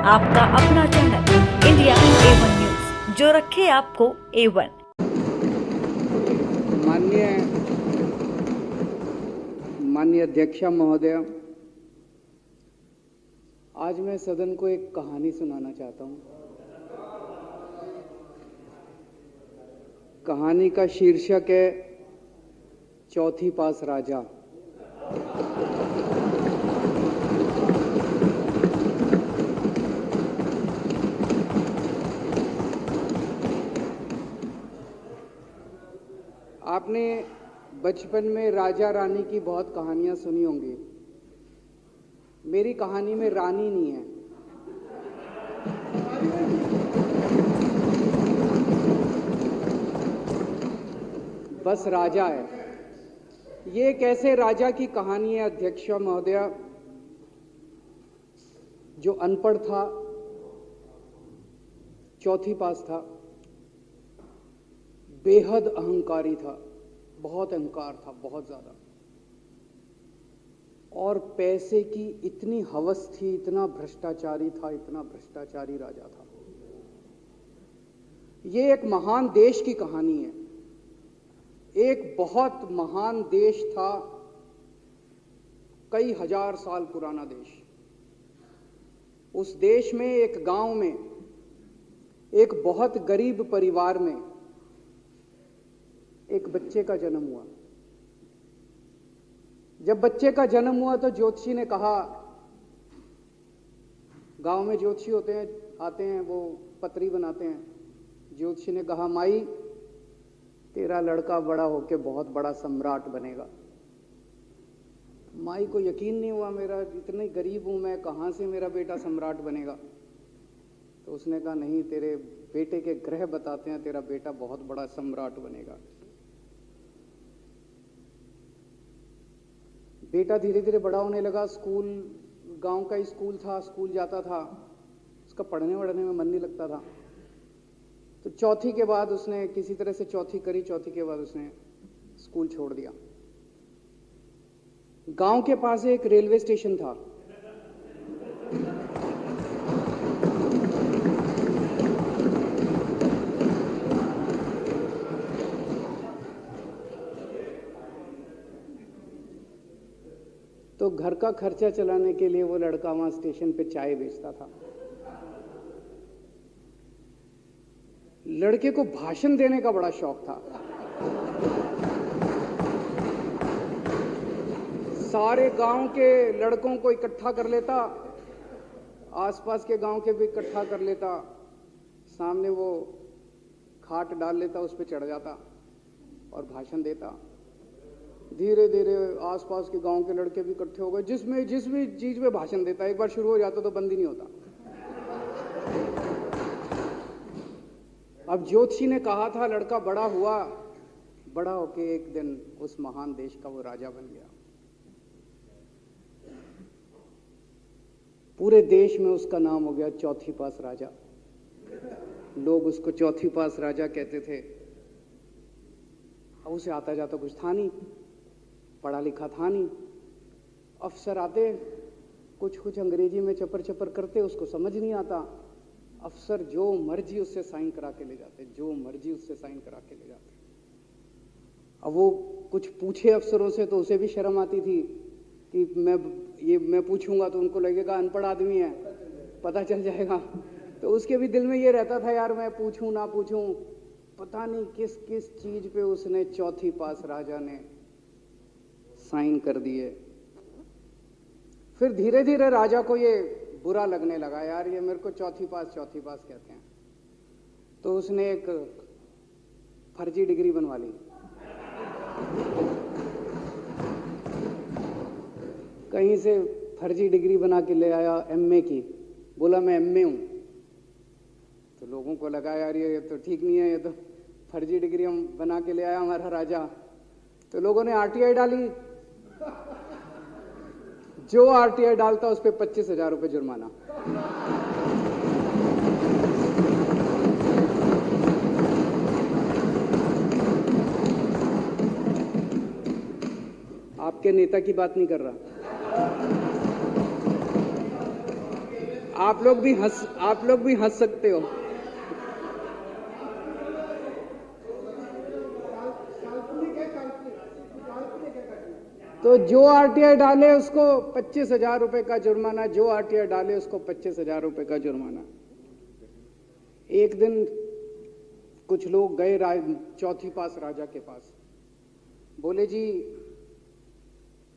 आपका अपना channel India A1 news, जो रखे आपको A1। माननीय अध्यक्षा महोदय, आज मैं सदन को एक कहानी सुनाना चाहता हूं। कहानी का शीर्षक है चौथी पास राजा। आपने बचपन में राजा रानी की बहुत कहानियां सुनी होंगी। मेरी कहानी में रानी नहीं है, बस राजा है। ये एक ऐसे राजा की कहानी है अध्यक्ष महोदया, जो अनपढ़ था, चौथी पास था, बेहद अहंकारी था, बहुत अहंकार था, बहुत ज्यादा, और पैसे की इतनी हवस थी, इतना भ्रष्टाचारी था, इतना भ्रष्टाचारी राजा था। ये एक महान देश की कहानी है। एक बहुत महान देश था, कई हजार साल पुराना देश। उस देश में एक गांव में एक बहुत गरीब परिवार में एक बच्चे का जन्म हुआ। जब बच्चे का जन्म हुआ तो ज्योतिषी ने कहा, गांव में ज्योतिषी होते हैं, आते हैं, वो पत्री बनाते हैं। ज्योतिषी ने कहा, माई तेरा लड़का बड़ा होके बहुत बड़ा सम्राट बनेगा। माई को यकीन नहीं हुआ, मेरा इतने गरीब हूं मैं, कहां से मेरा बेटा सम्राट बनेगा। तो उसने कहा, नहीं, तेरे बेटे के ग्रह बताते हैं तेरा बेटा बहुत बड़ा सम्राट बनेगा। बेटा धीरे धीरे बड़ा होने लगा। स्कूल, गांव का ही स्कूल था, स्कूल जाता था, उसका पढ़ने वढ़ने में मन नहीं लगता था। तो चौथी के बाद उसने किसी तरह से चौथी करी, चौथी के बाद उसने स्कूल छोड़ दिया। गांव के पास एक रेलवे स्टेशन था। तो घर का खर्चा चलाने के लिए वो लड़का वहां स्टेशन पे चाय बेचता था। लड़के को भाषण देने का बड़ा शौक था। सारे गांव के लड़कों को इकट्ठा कर लेता, आसपास के गांव के भी इकट्ठा कर लेता, सामने वो खाट डाल लेता, उस पर चढ़ जाता और भाषण देता। धीरे धीरे आसपास के गांव के लड़के भी इकट्ठे हो गए। जिस भी चीज में भाषण देता, एक बार शुरू हो जाता तो बंद ही नहीं होता। अब ज्योतिषी ने कहा था, लड़का बड़ा हुआ, बड़ा होके एक दिन उस महान देश का वो राजा बन गया। पूरे देश में उसका नाम हो गया चौथी पास राजा। लोग उसको चौथी पास राजा कहते थे। अब उसे आता जाता कुछ था नहीं, पढ़ा लिखा था नहीं। अफसर आते, कुछ अंग्रेजी में चपर चपर करते, उसको समझ नहीं आता। अफसर जो मर्जी उससे साइन करा के ले जाते, जो मर्जी उससे साइन करा के ले जाते। अब वो कुछ पूछे अफसरों से तो उसे भी शर्म आती थी कि मैं पूछूंगा तो उनको लगेगा अनपढ़ आदमी है, पता चल जाएगा। तो उसके भी दिल में ये रहता था, यार मैं पूछूं ना पूछूं। पता नहीं किस किस चीज पे उसने चौथी पास राजा ने साइन कर दिए। फिर धीरे धीरे राजा को ये बुरा लगने लगा, यार ये मेरे को चौथी पास कहते हैं। तो उसने एक फर्जी डिग्री बनवा ली। कहीं से फर्जी डिग्री बना के ले आया, एमए की। बोला मैं एमए हूं। तो लोगों को लगा, यार ये तो ठीक नहीं है, ये तो फर्जी डिग्री हम बना के ले आया हमारा राजा। तो लोगों ने आरटीआई डाली। जो आरटीआई डालता उस पर 25,000 रुपये जुर्माना। आपके नेता की बात नहीं कर रहा। आप लोग भी हंस सकते हो। तो जो आरटीआई डाले उसको 25,000 रुपए का जुर्माना, जो आरटीआई डाले उसको 25,000 रुपए का जुर्माना। एक दिन कुछ लोग गए चौथी पास राजा के पास, बोले जी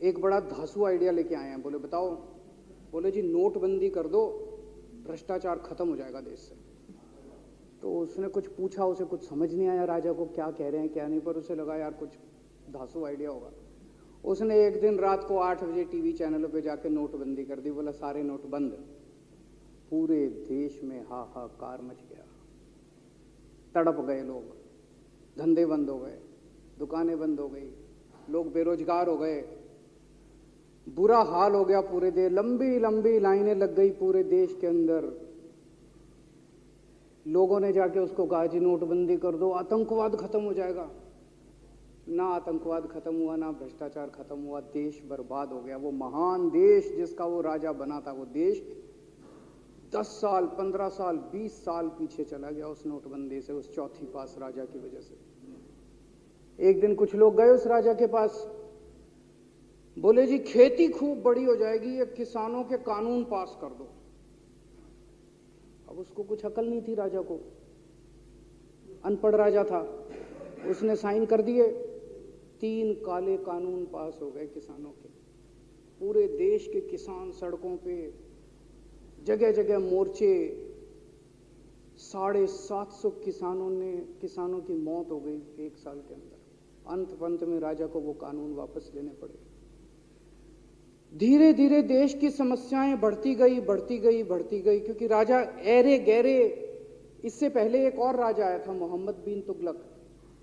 एक बड़ा धांसू आइडिया लेके आए हैं। बोले बताओ। बोले जी नोटबंदी कर दो, भ्रष्टाचार खत्म हो जाएगा देश से। तो उसने कुछ पूछा, उसे कुछ समझ नहीं आया राजा को क्या कह रहे हैं क्या नहीं, पर उसे लगा यार कुछ धांसू आइडिया होगा। उसने एक दिन रात को 8 बजे टीवी चैनलों पे जाके नोटबंदी कर दी। बोला सारे नोट बंद। पूरे देश में हाहाकार मच गया, तड़प गए लोग, धंधे बंद हो गए, दुकानें बंद हो गई, लोग बेरोजगार हो गए, बुरा हाल हो गया पूरे देश। लंबी लंबी लाइनें लग गई पूरे देश के अंदर। लोगों ने जाके उसको कहा जी नोटबंदी कर दो, आतंकवाद खत्म हो जाएगा। ना आतंकवाद खत्म हुआ, ना भ्रष्टाचार खत्म हुआ, देश बर्बाद हो गया। वो महान देश जिसका वो राजा बना था, वो देश 10 साल 15 साल 20 साल पीछे चला गया उस नोटबंदी से, उस चौथी पास राजा की वजह से। एक दिन कुछ लोग गए उस राजा के पास, बोले जी खेती खूब बड़ी हो जाएगी, ये किसानों के कानून पास कर दो। अब उसको कुछ अकल नहीं थी राजा को, अनपढ़ राजा था। उसने साइन कर दिए, 3 काले कानून पास हो गए किसानों के। पूरे देश के किसान सड़कों पे, जगह जगह मोर्चे, 750 किसानों की मौत हो गई 1 साल के अंदर। अंत में राजा को वो कानून वापस लेने पड़े। धीरे धीरे देश की समस्याएं बढ़ती गई, क्योंकि राजा ऐरे गहरे। इससे पहले एक और राजा आया था, मोहम्मद बिन तुगलक।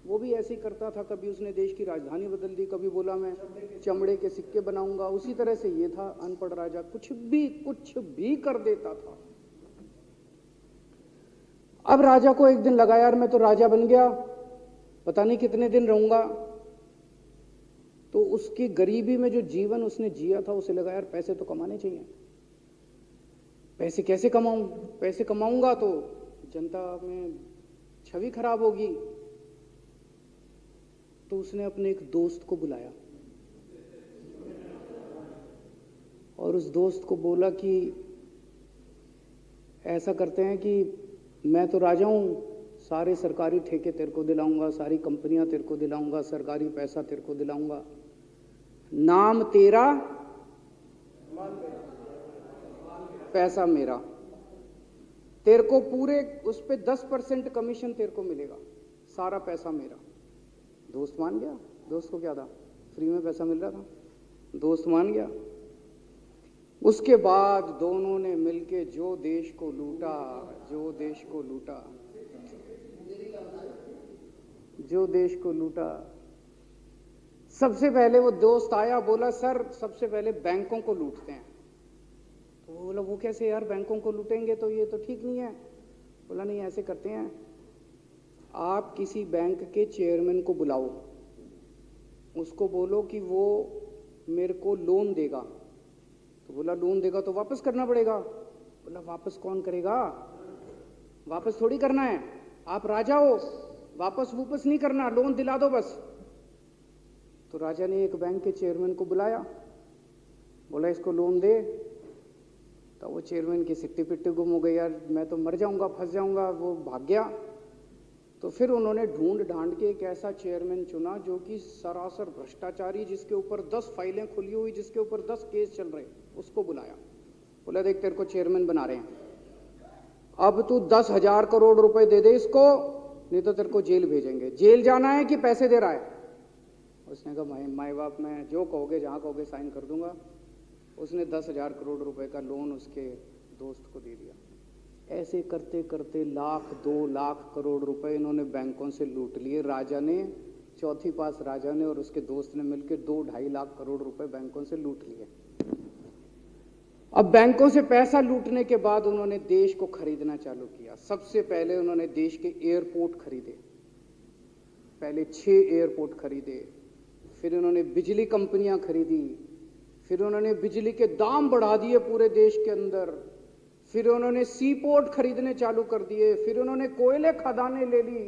वो भी ऐसे ही करता था, कभी उसने देश की राजधानी बदल दी, कभी बोला मैं चमड़े के सिक्के बनाऊंगा। उसी तरह से ये था अनपढ़ राजा, कुछ भी कर देता था। अब राजा को एक दिन लगा यार मैं तो राजा बन गया, पता नहीं कितने दिन रहूंगा। तो उसकी गरीबी में जो जीवन उसने जिया था, उसे लगा यार पैसे तो कमाने चाहिए। पैसे कैसे कमाऊं? पैसे कमाऊंगा तो जनता में छवि खराब होगी। तो उसने अपने एक दोस्त को बुलाया और उस दोस्त को बोला कि ऐसा करते हैं कि मैं तो राजा हूं, सारे सरकारी ठेके तेरे को दिलाऊंगा, सारी कंपनियां तेरे को दिलाऊंगा, सरकारी पैसा तेरे को दिलाऊंगा। नाम तेरा, पैसा मेरा। तेरे को पूरे उस पे 10% कमीशन तेरे को मिलेगा, सारा पैसा मेरा। दोस्त मान गया। दोस्त को क्या था, फ्री में पैसा मिल रहा था, दोस्त मान गया। उसके बाद दोनों ने मिलके जो देश को लूटा। सबसे पहले वो दोस्त आया, बोला सर सबसे पहले बैंकों को लूटते हैं। तो वो बोला वो कैसे यार, बैंकों को लूटेंगे तो ये तो ठीक नहीं है। बोला नहीं ऐसे करते हैं, आप किसी बैंक के चेयरमैन को बुलाओ, उसको बोलो कि वो मेरे को लोन देगा। तो बोला लोन देगा तो वापस करना पड़ेगा। बोला वापस कौन करेगा, वापस थोड़ी करना है, आप राजा हो, वापस नहीं करना, लोन दिला दो बस। तो राजा ने एक बैंक के चेयरमैन को बुलाया, बोला इसको लोन दे। तो वो चेयरमैन की सिट्टी पिट्टी गुम हो गई, यार मैं तो मर जाऊंगा, फंस जाऊंगा, वो भाग गया। तो फिर उन्होंने ढूंढ ढांड के एक ऐसा चेयरमैन चुना जो कि सरासर भ्रष्टाचारी, जिसके ऊपर 10 फाइलें खुली हुई, जिसके ऊपर 10 केस चल रहे, उसको बुलाया। बोला देख तेरे को चेयरमैन बना रहे हैं, अब तू 10,000 करोड़ रुपए दे दे इसको, नहीं तो तेरे को जेल भेजेंगे। जेल जाना है कि पैसे दे रहा है? उसने कहा माई बाप मैं जो कहोगे जहां कहोगे साइन कर दूंगा। उसने 10,000 करोड़ रुपए का लोन उसके दोस्त को दे दिया। ऐसे करते करते 1,00,000 2,00,000 करोड़ रुपए इन्होंने बैंकों से लूट लिए। राजा ने, चौथी पास राजा ने और उसके दोस्त ने मिलकर 2-2.5 लाख करोड़ रुपए बैंकों से लूट लिए। अब बैंकों से पैसा लूटने के बाद उन्होंने देश को खरीदना चालू किया। सबसे पहले उन्होंने देश के एयरपोर्ट खरीदे, पहले 6 एयरपोर्ट खरीदे, फिर उन्होंने बिजली कंपनियां खरीदी, फिर उन्होंने बिजली के दाम बढ़ा दिए पूरे देश के अंदर, फिर उन्होंने सी पोर्ट खरीदने चालू कर दिए, फिर उन्होंने कोयले खदानें ले ली,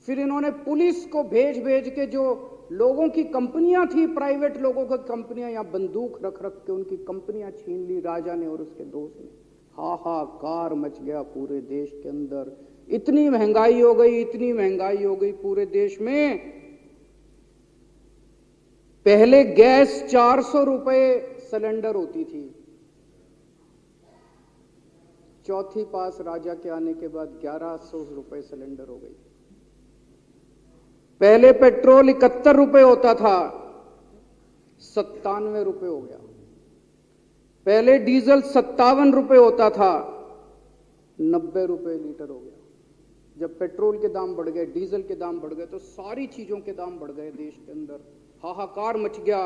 फिर इन्होंने पुलिस को भेज भेज के जो लोगों की कंपनियां थी, प्राइवेट लोगों की कंपनियां, यहां बंदूक रख रख के उनकी कंपनियां छीन ली राजा ने और उसके दोस्त ने। हाहाकार मच गया पूरे देश के अंदर। इतनी महंगाई हो गई, इतनी महंगाई हो गई पूरे देश में। पहले गैस 400 रुपए सिलेंडर होती थी, चौथी पास राजा के आने के बाद 1100 रुपए सिलेंडर हो गई। पहले पेट्रोल 71 रुपए होता था, 97 रुपए हो गया। पहले डीजल 57 रुपए होता था, 90 रुपए लीटर हो गया। जब पेट्रोल के दाम बढ़ गए, डीजल के दाम बढ़ गए, तो सारी चीजों के दाम बढ़ गए देश के अंदर। हाहाकार मच गया।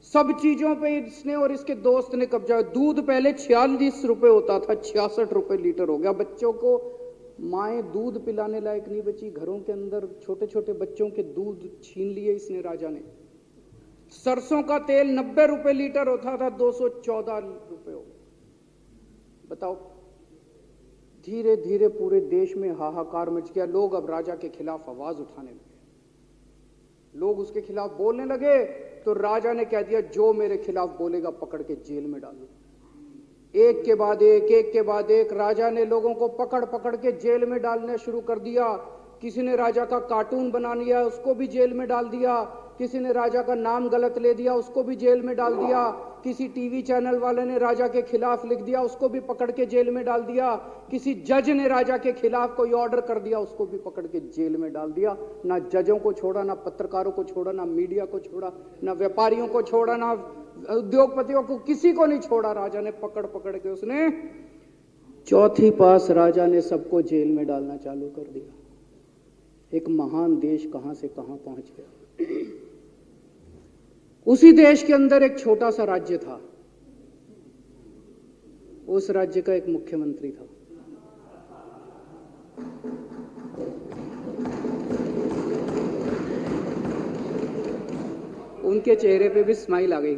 सब चीजों पे इसने और इसके दोस्त ने कब्जा। दूध पहले 46 रुपए होता था, 66 रुपए लीटर हो गया। बच्चों को माएँ दूध पिलाने लायक नहीं बची, घरों के अंदर छोटे छोटे बच्चों के दूध छीन लिए इसने राजा ने। सरसों का तेल 90 रुपए लीटर होता था, 214 रुपए हो गया। बताओ, धीरे धीरे पूरे देश में हाहाकार मच गया। लोग अब राजा के खिलाफ आवाज उठाने लगे, लोग उसके खिलाफ बोलने लगे। तो राजा ने कह दिया, जो मेरे खिलाफ बोलेगा पकड़ के जेल में डालो। एक के बाद एक राजा ने लोगों को पकड़ पकड़ के जेल में डालना शुरू कर दिया। किसी ने राजा का कार्टून बना लिया, उसको भी जेल में डाल दिया। किसी ने राजा का नाम गलत ले दिया, उसको भी जेल में डाल दिया। किसी टीवी चैनल वाले ने राजा के खिलाफ लिख दिया, उसको भी पकड़ के जेल में डाल दिया। किसी जज ने राजा के खिलाफ कोई ऑर्डर कर दिया, उसको भी पकड़ के जेल में डाल दिया। ना जजों को छोड़ा, ना पत्रकारों को छोड़ा, ना मीडिया को छोड़ा, ना व्यापारियों को छोड़ा, ना उद्योगपतियों को, किसी को नहीं छोड़ा। राजा ने पकड़ पकड़ के उसने चौथी पास राजा ने सबको जेल में डालना चालू कर दिया। एक महान देश कहां से कहां पहुंच गया। उसी देश के अंदर एक छोटा सा राज्य था, उस राज्य का एक मुख्यमंत्री था। उनके चेहरे पे भी स्माइल आ गई,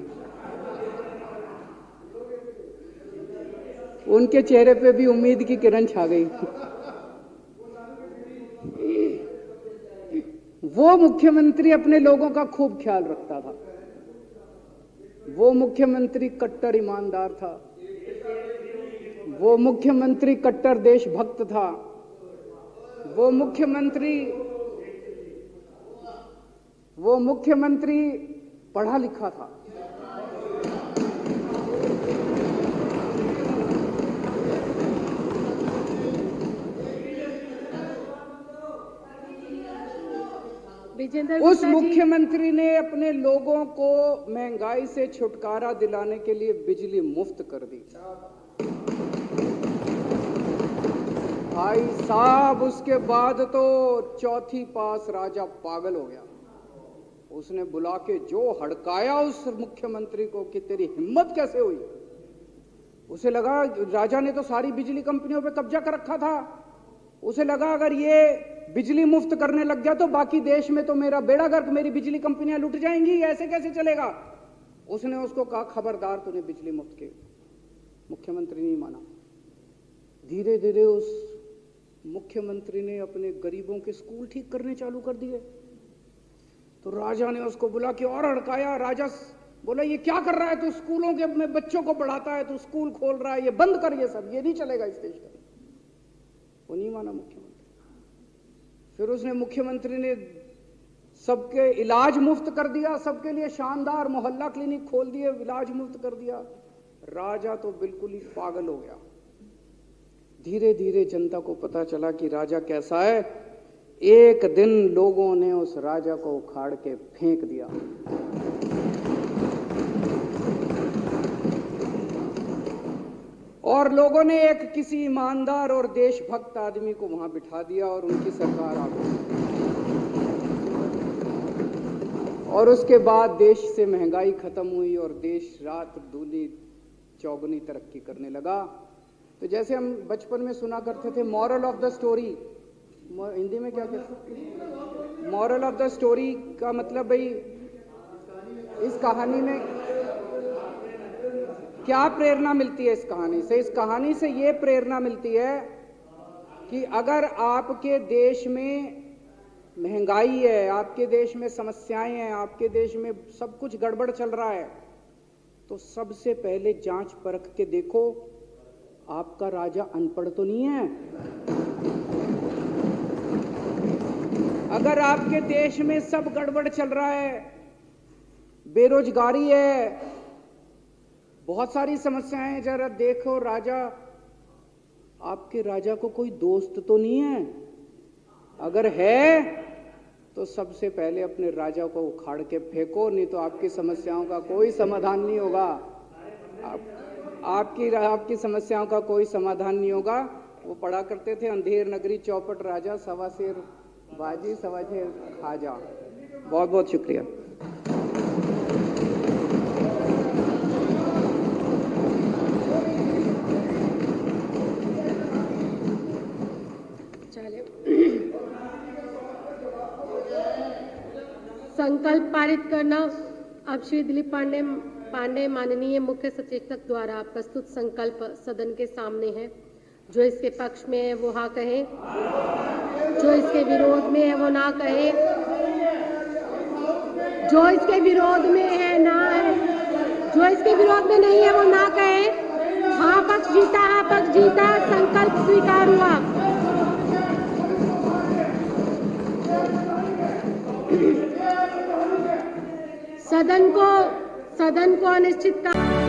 उनके चेहरे पे भी उम्मीद की किरण छा गई। वो मुख्यमंत्री अपने लोगों का खूब ख्याल रखता था। वो मुख्यमंत्री कट्टर ईमानदार था। वो मुख्यमंत्री कट्टर देशभक्त था। वो मुख्यमंत्री पढ़ा लिखा था। उस मुख्यमंत्री ने अपने लोगों को महंगाई से छुटकारा दिलाने के लिए बिजली मुफ्त कर दी। भाई साहब, उसके बाद तो चौथी पास राजा पागल हो गया। उसने बुला के जो हड़काया उस मुख्यमंत्री को कि तेरी हिम्मत कैसे हुई। उसे लगा राजा ने तो सारी बिजली कंपनियों पे कब्जा कर रखा था। उसे लगा अगर ये बिजली मुफ्त करने लग गया तो बाकी देश में तो मेरा बेड़ा गर्क, मेरी बिजली कंपनियां लुट जाएंगी, ऐसे कैसे चलेगा। उसने उसको कहा, खबरदार, तूने बिजली मुफ्त की। मुख्यमंत्री नहीं माना। धीरे धीरे उस मुख्यमंत्री ने अपने गरीबों के स्कूल ठीक करने चालू कर दिए। तो राजा ने उसको बुला के और हड़काया। राजा बोला, ये क्या कर रहा है तू, स्कूलों के में बच्चों को पढ़ाता है, तू स्कूल खोल रहा है, ये बंद कर, ये सब, ये नहीं चलेगा इस देश का। वो नहीं माना मुख्यमंत्री। फिर उसने मुख्यमंत्री ने सबके इलाज मुफ्त कर दिया, सबके लिए शानदार मोहल्ला क्लिनिक खोल दिए, इलाज मुफ्त कर दिया। राजा तो बिल्कुल ही पागल हो गया। धीरे धीरे जनता को पता चला कि राजा कैसा है। एक दिन लोगों ने उस राजा को उखाड़ के फेंक दिया। और लोगों ने एक किसी ईमानदार और देशभक्त आदमी को वहां बिठा दिया और उनकी सरकार आ गई। और उसके बाद देश से महंगाई खत्म हुई और देश रात दूनी चौगुनी तरक्की करने लगा। तो जैसे हम बचपन में सुना करते थे, moral of the story, Hindi में क्या कहते, मॉरल ऑफ द स्टोरी का मतलब भाई इस कहानी में क्या प्रेरणा मिलती है इस कहानी से? इस कहानी से ये प्रेरणा मिलती है कि अगर आपके देश में महंगाई है, आपके देश में समस्याएं हैं, आपके देश में सब कुछ गड़बड़ चल रहा है, तो सबसे पहले जांच परख के देखो आपका राजा अनपढ़ तो नहीं है। अगर आपके देश में सब गड़बड़ चल रहा है, बेरोजगारी है, बहुत सारी समस्याएं हैं, जरा देखो राजा, आपके राजा को कोई दोस्त तो नहीं है। अगर है तो सबसे पहले अपने राजा को उखाड़ के फेंको, नहीं तो आपकी समस्याओं का कोई समाधान नहीं होगा। आपकी समस्याओं का कोई समाधान नहीं होगा। वो पढ़ा करते थे, अंधेर नगरी चौपट राजा, सवा शेर बाजी सवा शेर खाजा। बहुत बहुत शुक्रिया। संकल्प पारित करना। अब श्री दिलीप पांडे माननीय मुख्य सचेतक द्वारा प्रस्तुत संकल्प सदन के सामने है। जो इसके पक्ष में है वो हाँ कहे, जो इसके विरोध में है वो ना कहे, जो इसके विरोध में है ना है, जो इसके विरोध में नहीं है वो ना कहे। हाँ पक्ष जीता, हाँ पक्ष जीता। संकल्प स्वीकार हुआ। सदन को अनिश्चितकाल